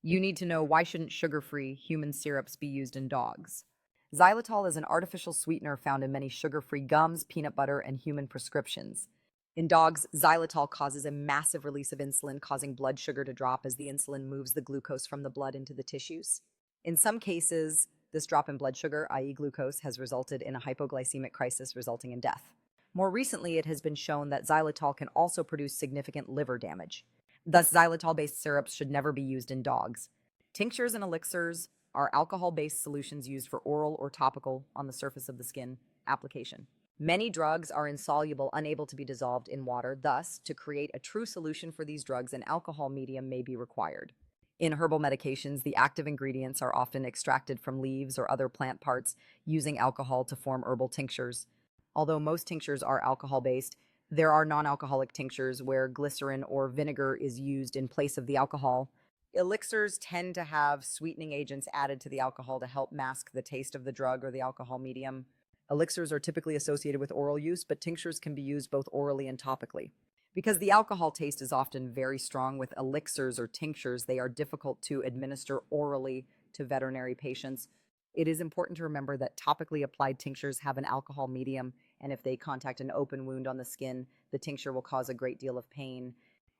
You need to know, why shouldn't sugar-free human syrups be used in dogs? Xylitol is an artificial sweetener found in many sugar-free gums, peanut butter, and human prescriptions. In dogs, xylitol causes a massive release of insulin, causing blood sugar to drop as the insulin moves the glucose from the blood into the tissues. In some cases, this drop in blood sugar, i.e., glucose, has resulted in a hypoglycemic crisis resulting in death. More recently, it has been shown that xylitol can also produce significant liver damage. Thus, xylitol-based syrups should never be used in dogs. Tinctures and elixirs are alcohol-based solutions used for oral or topical on the surface of the skin application. Many drugs are insoluble, unable to be dissolved in water. Thus, to create a true solution for these drugs, an alcohol medium may be required. In herbal medications, the active ingredients are often extracted from leaves or other plant parts using alcohol to form herbal tinctures. Although most tinctures are alcohol-based, there are non-alcoholic tinctures where glycerin or vinegar is used in place of the alcohol. Elixirs tend to have sweetening agents added to the alcohol to help mask the taste of the drug or the alcohol medium. Elixirs are typically associated with oral use, but tinctures can be used both orally and topically. Because the alcohol taste is often very strong with elixirs or tinctures, they are difficult to administer orally to veterinary patients. It is important to remember that topically applied tinctures have an alcohol medium, and if they contact an open wound on the skin, the tincture will cause a great deal of pain.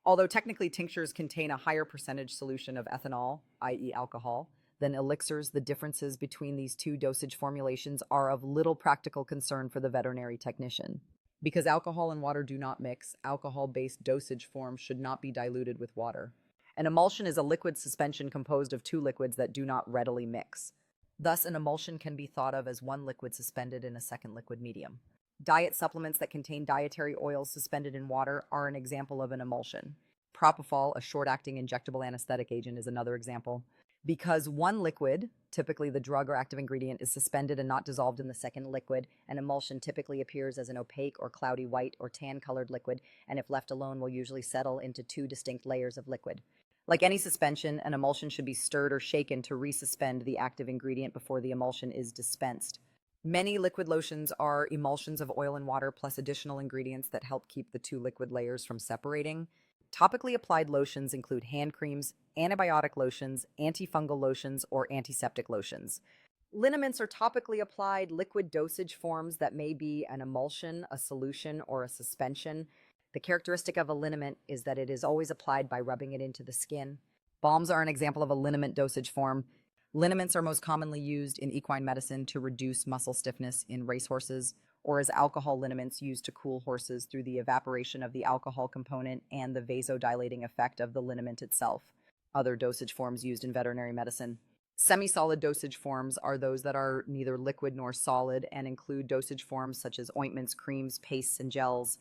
Although technically tinctures contain a higher percentage solution of ethanol, i.e., alcohol, than elixirs, the differences between these two dosage formulations are of little practical concern for the veterinary technician. Because alcohol and water do not mix, alcohol-based dosage forms should not be diluted with water. An emulsion is a liquid suspension composed of two liquids that do not readily mix. Thus, an emulsion can be thought of as one liquid suspended in a second liquid medium. Diet supplements that contain dietary oils suspended in water are an example of an emulsion. Propofol, a short-acting injectable anesthetic agent, is another example. Because one liquid, typically the drug or active ingredient, is suspended and not dissolved in the second liquid, an emulsion typically appears as an opaque or cloudy white or tan-colored liquid, and if left alone will usually settle into two distinct layers of liquid. Like any suspension, an emulsion should be stirred or shaken to resuspend the active ingredient before the emulsion is dispensed. Many liquid lotions are emulsions of oil and water plus additional ingredients that help keep the two liquid layers from separating. Topically applied lotions include hand creams, antibiotic lotions, antifungal lotions, or antiseptic lotions. Liniments are topically applied liquid dosage forms that may be an emulsion, a solution, or a suspension. The characteristic of a liniment is that it is always applied by rubbing it into the skin. Balms are an example of a liniment dosage form. Liniments are most commonly used in equine medicine to reduce muscle stiffness in racehorses, or as alcohol liniments used to cool horses through the evaporation of the alcohol component and the vasodilating effect of the liniment itself. Other dosage forms used in veterinary medicine. Semi-solid dosage forms are those that are neither liquid nor solid and include dosage forms such as ointments, creams, pastes, and gels.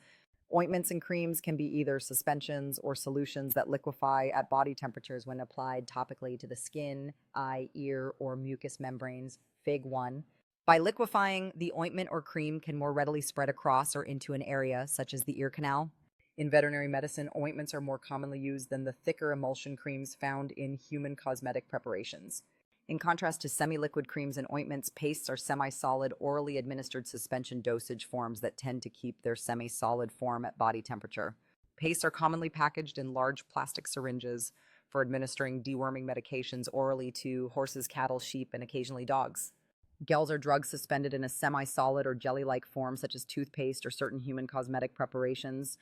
Ointments and creams can be either suspensions or solutions that liquefy at body temperatures when applied topically to the skin, eye, ear, or mucous membranes. Fig 1. By liquefying, the ointment or cream can more readily spread across or into an area, such as the ear canal. In veterinary medicine, ointments are more commonly used than the thicker emulsion creams found in human cosmetic preparations. In contrast to semi-liquid creams and ointments, pastes are semi-solid, orally administered suspension dosage forms that tend to keep their semi-solid form at body temperature. Pastes are commonly packaged in large plastic syringes for administering deworming medications orally to horses, cattle, sheep, and occasionally dogs. Gels are drugs suspended in a semi-solid or jelly-like form, such as toothpaste or certain human cosmetic preparations.